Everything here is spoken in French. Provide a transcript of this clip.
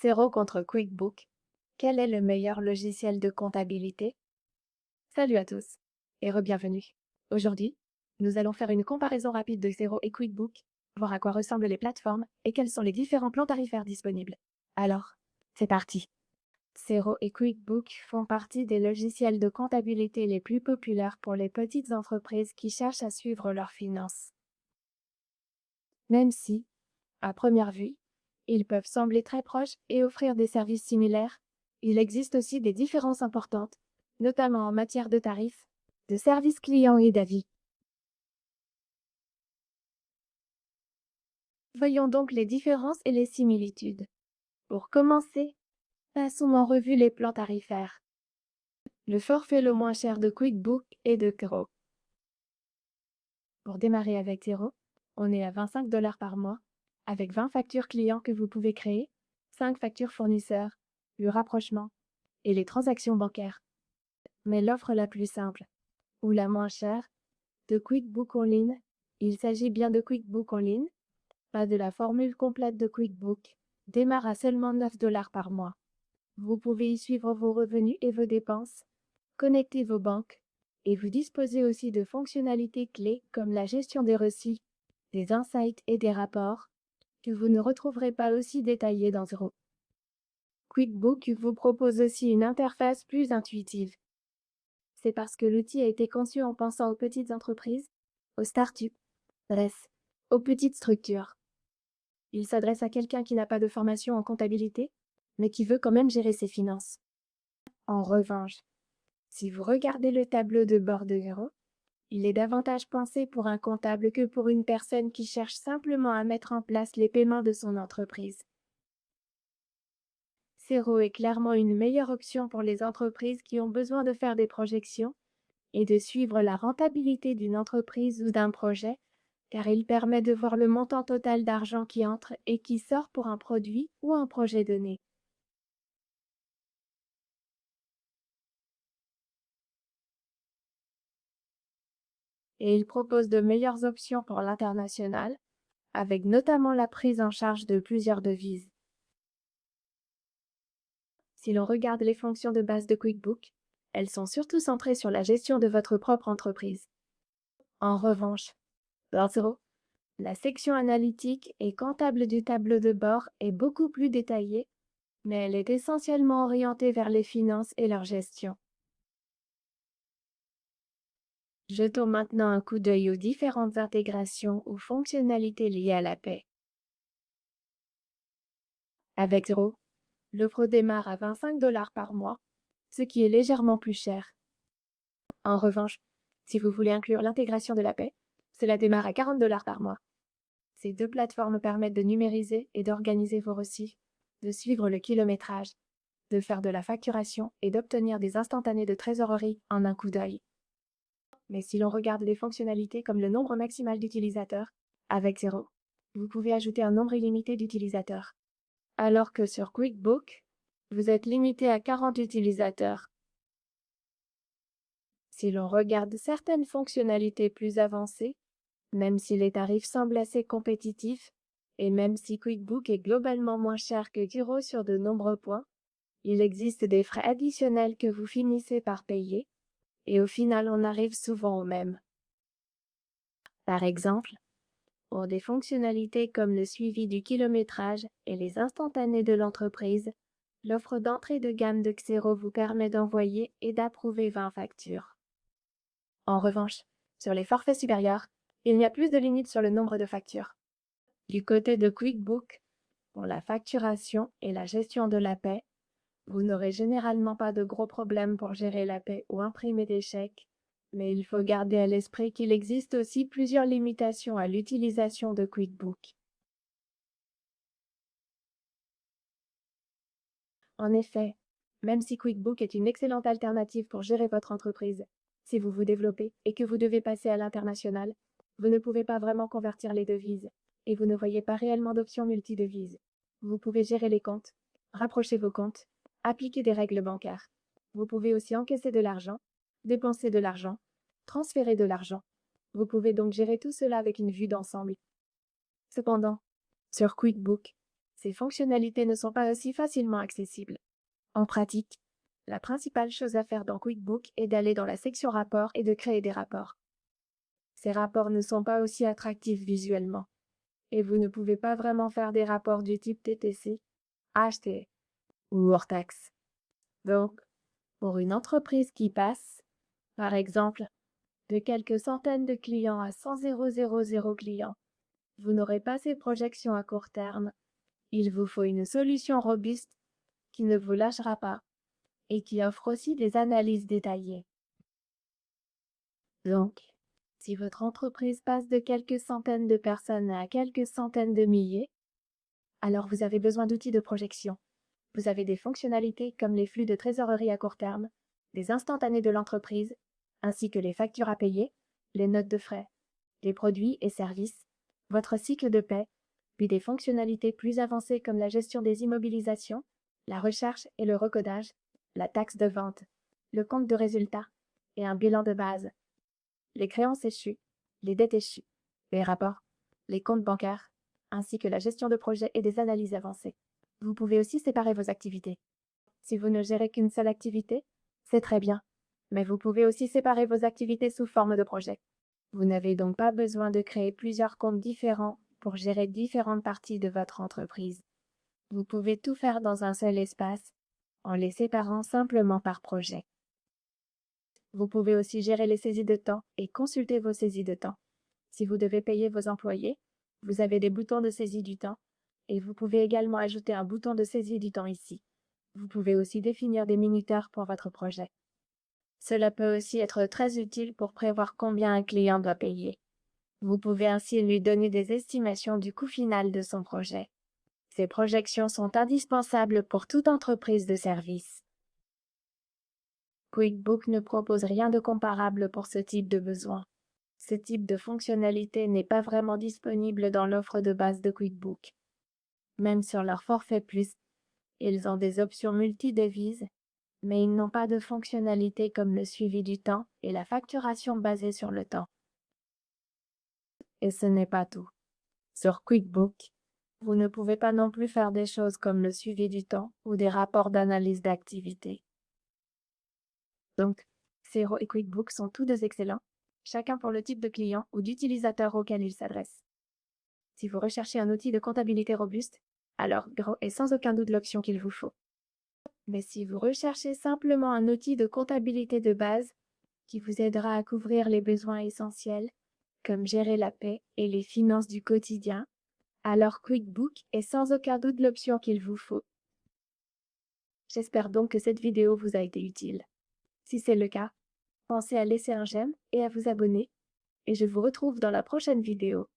Xero contre QuickBook. Quel est le meilleur logiciel de comptabilité? Salut à tous et re-bienvenue. Aujourd'hui, nous allons faire une comparaison rapide de Xero et QuickBook, voir à quoi ressemblent les plateformes et quels sont les différents plans tarifaires disponibles. Alors, c'est parti. Xero et QuickBook font partie des logiciels de comptabilité les plus populaires pour les petites entreprises qui cherchent à suivre leurs finances. Même si, à première vue, ils peuvent sembler très proches et offrir des services similaires, il existe aussi des différences importantes, notamment en matière de tarifs, de services clients et d'avis. Voyons donc les différences et les similitudes. Pour commencer, passons en revue les plans tarifaires. Le forfait le moins cher de QuickBook est de Xero. Pour démarrer avec Xero, on est à 25 $ par mois, avec 20 factures clients que vous pouvez créer, 5 factures fournisseurs, le rapprochement et les transactions bancaires. Mais l'offre la plus simple, ou la moins chère, de QuickBook Online, il s'agit bien de QuickBook Online, pas de la formule complète de QuickBook, démarre à seulement 9 $ par mois. Vous pouvez y suivre vos revenus et vos dépenses, connecter vos banques, et vous disposez aussi de fonctionnalités clés comme la gestion des reçus, des insights et des rapports, que vous ne retrouverez pas aussi détaillés dans Xero. QuickBook vous propose aussi une interface plus intuitive. C'est parce que l'outil a été conçu en pensant aux petites entreprises, aux startups, bref, aux petites structures. Il s'adresse à quelqu'un qui n'a pas de formation en comptabilité, mais qui veut quand même gérer ses finances. En revanche, si vous regardez le tableau de bord de Xero, il est davantage pensé pour un comptable que pour une personne qui cherche simplement à mettre en place les paiements de son entreprise. Xero est clairement une meilleure option pour les entreprises qui ont besoin de faire des projections et de suivre la rentabilité d'une entreprise ou d'un projet, car il permet de voir le montant total d'argent qui entre et qui sort pour un produit ou un projet donné. Et il propose de meilleures options pour l'international, avec notamment la prise en charge de plusieurs devises. Si l'on regarde les fonctions de base de QuickBook, elles sont surtout centrées sur la gestion de votre propre entreprise. En revanche, dans Xero, la section analytique et comptable du tableau de bord est beaucoup plus détaillée, mais elle est essentiellement orientée vers les finances et leur gestion. Jetons maintenant un coup d'œil aux différentes intégrations ou fonctionnalités liées à la paie. Avec Xero, le Pro démarre à 25 $ par mois, ce qui est légèrement plus cher. En revanche, si vous voulez inclure l'intégration de la paie, cela démarre à 40 $ par mois. Ces deux plateformes permettent de numériser et d'organiser vos reçus, de suivre le kilométrage, de faire de la facturation et d'obtenir des instantanés de trésorerie en un coup d'œil. Mais si l'on regarde les fonctionnalités comme le nombre maximal d'utilisateurs, avec Xero, vous pouvez ajouter un nombre illimité d'utilisateurs. Alors que sur QuickBook, vous êtes limité à 40 utilisateurs. Si l'on regarde certaines fonctionnalités plus avancées, même si les tarifs semblent assez compétitifs, et même si QuickBook est globalement moins cher que Xero sur de nombreux points, il existe des frais additionnels que vous finissez par payer, et au final on arrive souvent au même. Par exemple, pour des fonctionnalités comme le suivi du kilométrage et les instantanés de l'entreprise, l'offre d'entrée de gamme de Xero vous permet d'envoyer et d'approuver 20 factures. En revanche, sur les forfaits supérieurs, il n'y a plus de limite sur le nombre de factures. Du côté de QuickBook, pour la facturation et la gestion de la paie, vous n'aurez généralement pas de gros problèmes pour gérer la paie ou imprimer des chèques, mais il faut garder à l'esprit qu'il existe aussi plusieurs limitations à l'utilisation de QuickBook. En effet, même si QuickBook est une excellente alternative pour gérer votre entreprise, si vous vous développez et que vous devez passer à l'international, vous ne pouvez pas vraiment convertir les devises et vous ne voyez pas réellement d'options multidevises. Vous pouvez gérer les comptes, rapprocher vos comptes, appliquer des règles bancaires. Vous pouvez aussi encaisser de l'argent, dépenser de l'argent, transférer de l'argent. Vous pouvez donc gérer tout cela avec une vue d'ensemble. Cependant, sur QuickBook, ces fonctionnalités ne sont pas aussi facilement accessibles. En pratique, la principale chose à faire dans QuickBook est d'aller dans la section Rapports et de créer des rapports. Ces rapports ne sont pas aussi attractifs visuellement, et vous ne pouvez pas vraiment faire des rapports du type TTC, HT ou hors taxe. Donc, pour une entreprise qui passe, par exemple, de quelques centaines de clients à 100 000 clients, vous n'aurez pas ces projections à court terme. Il vous faut une solution robuste qui ne vous lâchera pas et qui offre aussi des analyses détaillées. Donc, si votre entreprise passe de quelques centaines de personnes à quelques centaines de milliers, alors vous avez besoin d'outils de projection. Vous avez des fonctionnalités comme les flux de trésorerie à court terme, des instantanés de l'entreprise, ainsi que les factures à payer, les notes de frais, les produits et services, votre cycle de paie, puis des fonctionnalités plus avancées comme la gestion des immobilisations, la recherche et le recodage, la taxe de vente, le compte de résultat et un bilan de base, les créances échues, les dettes échues, les rapports, les comptes bancaires, ainsi que la gestion de projets et des analyses avancées. Vous pouvez aussi séparer vos activités. Si vous ne gérez qu'une seule activité, c'est très bien, mais vous pouvez aussi séparer vos activités sous forme de projet. Vous n'avez donc pas besoin de créer plusieurs comptes différents pour gérer différentes parties de votre entreprise. Vous pouvez tout faire dans un seul espace, en les séparant simplement par projet. Vous pouvez aussi gérer les saisies de temps et consulter vos saisies de temps. Si vous devez payer vos employés, vous avez des boutons de saisie du temps et vous pouvez également ajouter un bouton de saisie du temps ici. Vous pouvez aussi définir des minuteurs pour votre projet. Cela peut aussi être très utile pour prévoir combien un client doit payer. Vous pouvez ainsi lui donner des estimations du coût final de son projet. Ces projections sont indispensables pour toute entreprise de service. QuickBook ne propose rien de comparable pour ce type de besoin. Ce type de fonctionnalité n'est pas vraiment disponible dans l'offre de base de QuickBook. Même sur leur forfait plus, ils ont des options multi-devises, mais ils n'ont pas de fonctionnalités comme le suivi du temps et la facturation basée sur le temps. Et ce n'est pas tout. Sur QuickBook, vous ne pouvez pas non plus faire des choses comme le suivi du temps ou des rapports d'analyse d'activité. Donc, Xero et QuickBook sont tous deux excellents, chacun pour le type de client ou d'utilisateur auquel ils s'adressent. Si vous recherchez un outil de comptabilité robuste, alors Xero est sans aucun doute l'option qu'il vous faut. Mais si vous recherchez simplement un outil de comptabilité de base qui vous aidera à couvrir les besoins essentiels, comme gérer la paie et les finances du quotidien, alors QuickBook est sans aucun doute l'option qu'il vous faut. J'espère donc que cette vidéo vous a été utile. Si c'est le cas, pensez à laisser un j'aime et à vous abonner, et je vous retrouve dans la prochaine vidéo.